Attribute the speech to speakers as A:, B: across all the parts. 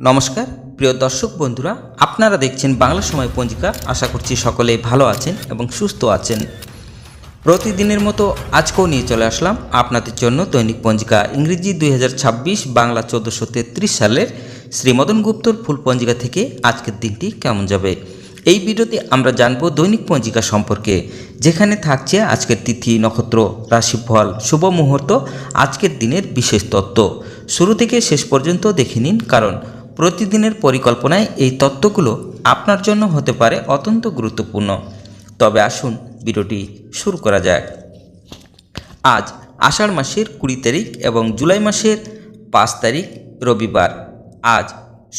A: নমস্কার প্রিয় দর্শক বন্ধুরা, আপনারা দেখছেন বাংলা সময় পঞ্জিকা। আশা করছি সকলে ভালো আছেন এবং সুস্থ আছেন। প্রতিদিনের মতো আজকেও নিয়ে চলে আসলাম আপনাদের জন্য দৈনিক পঞ্জিকা ইংরেজি 2026, বাংলা 1433 সালের শ্রীমদন গুপ্তর ফুল পঞ্জিকা থেকে আজকের দিনটি কেমন যাবে। এই ভিডিওতে আমরা জানব দৈনিক পঞ্জিকা সম্পর্কে, যেখানে থাকছে আজকের তিথি, নক্ষত্র, রাশিফল, শুভ মুহূর্ত, আজকের দিনের বিশেষ তত্ত্ব। শুরু থেকে শেষ পর্যন্ত দেখে নিন, কারণ প্রতিদিনের পরিকল্পনায় এই তত্ত্বগুলো আপনার জন্য হতে পারে অত্যন্ত গুরুত্বপূর্ণ। তবে আসুন ভিডিওটি শুরু করা যাক। আজ আষাঢ় মাসের 20 তারিখ এবং জুলাই মাসের 5 তারিখ রবিবার। আজ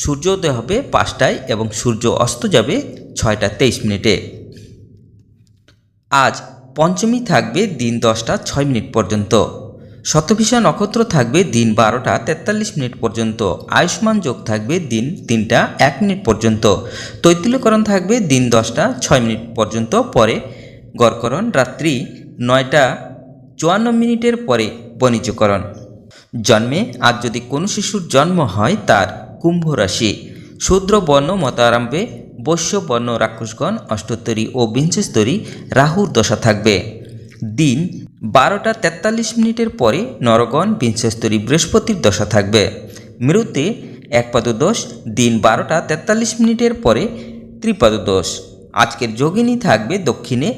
A: সূর্যোদয় হবে 5টায় এবং সূর্য অস্ত যাবে 6টা 23 মিনিটে। আজ পঞ্চমী থাকবে দিন 10টা 6 মিনিট পর্যন্ত। শতভিষা নক্ষত্র থাকবে দিন 12টা 43 মিনিট পর্যন্ত। আয়ুষ্মান যোগ থাকবে দিন 3টা 1 মিনিট পর্যন্ত। তৈতিল্যকরণ থাকবে দিন 10টা 6 মিনিট পর্যন্ত। পরে গড়করণ রাত্রি 9টা 54 মিনিটের পরে বণিজ্যকরণ। জন্মে আজ যদি কোনো শিশুর জন্ম হয়, তার কুম্ভ রাশি। শূদ্র বর্ণ মতারম্ভে বৈশ্য বর্ণ রাক্ষসগণ অষ্টোত্তরী ও বিংশস্তরী রাহুর দশা থাকবে। দিন 12টা 43 মিনিটের পরে নরগণ বিংশস্তরী বৃহস্পতির দশা থাকবে। মৃতে একপাদদোষ দিন 12টা 43 মিনিটের পরে ত্রিপাদদোষ। আজকের যোগিনী থাকবে দক্ষিণে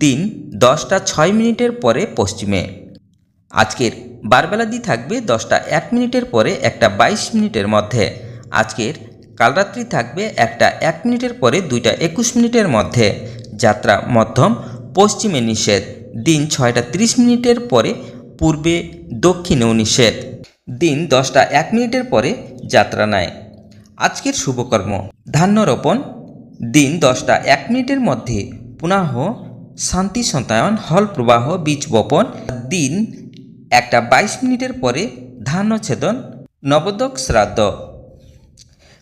A: দিন 10টা 6 মিনিটের পরে পশ্চিমে। আজকের বারবেলাদি থাকবে 10টা 1 মিনিটের পরে 1টা 22 মিনিটের মধ্যে। আজকের কালরাত্রি থাকবে 1টা 1 মিনিটের পরে 2টা 21 মিনিটের মধ্যে। যাত্রা মধ্যম পশ্চিমে নিষেধ। দিন 6টা 30 মিনিটের পরে পূর্বে দক্ষিণেও নিষেধ। দিন 10টা 1 মিনিটের পরে যাত্রা নাই। আজকের শুভকর্ম ধান্য রোপণ। দিন 10টা 1 মিনিটের মধ্যে পুনঃ শান্তি সন্তায়ন, হল প্রবাহ, বীজ বপন। দিন 1টা 22 মিনিটের পরে ধান্য ছেদন, নবদক শ্রাদ্ধ।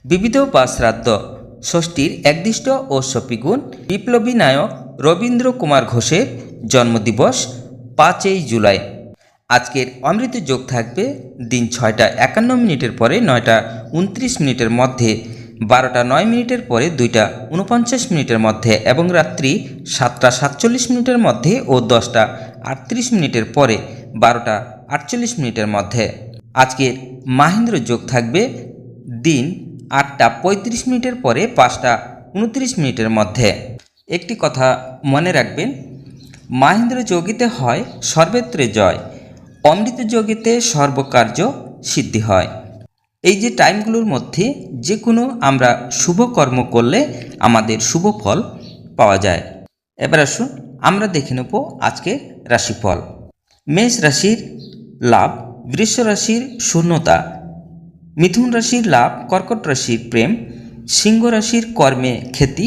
A: বিবিধ বা শ্রাদ্ধ ষষ্ঠীর একদিষ্ট ও শপিগুণ। বিপ্লবী নায়ক রবীন্দ্র কুমার ঘোষের জন্মদিবস 5ই জুলাই। আজকের অমৃত যোগ থাকবে দিন 6টা 51 মিনিটের পরে 9টা 29 মিনিটের মধ্যে, 12টা 9 মিনিটের পরে 2টা 49 মিনিটের মধ্যে এবং রাত্রি 7টা 47 মিনিটের মধ্যে ও 10টা 38 মিনিটের পরে 12টা 48 মিনিটের মধ্যে। আজকের মাহেন্দ্র যোগ থাকবে দিন 8টা 35 মিনিটের পরে 5টা 29 মিনিটের মধ্যে। একটি কথা মনে রাখবেন, মাহেন্দ্র যোগিতে হয় সর্বত্রে জয়, অমৃত যোগিতে সর্বকার্য সিদ্ধি হয়। এই যে টাইমগুলোর মধ্যে যে কোনো আমরা শুভ কর্ম করলে আমাদের শুভ ফল পাওয়া যায়। এবার আসুন আমরা দেখে নেব আজকের রাশিফল। মেষ রাশির লাভ, বৃষ রাশির শূন্যতা, মিথুন রাশির লাভ, কর্কট রাশির প্রেম, সিংহ রাশির কর্মে খ্যাতি,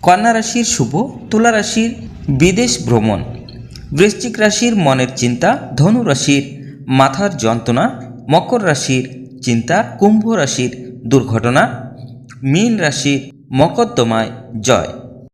A: কন্যা রাশির শুভ, তুলা রাশির বিদেশ ভ্রমণ, বৃশ্চিক রাশির মনের চিন্তা, ধনু রাশির মাথার যন্ত্রণা, মকর রাশির চিন্তা, কুম্ভ রাশির দুর্ঘটনা, মীন রাশির মকদ্দমায় জয়।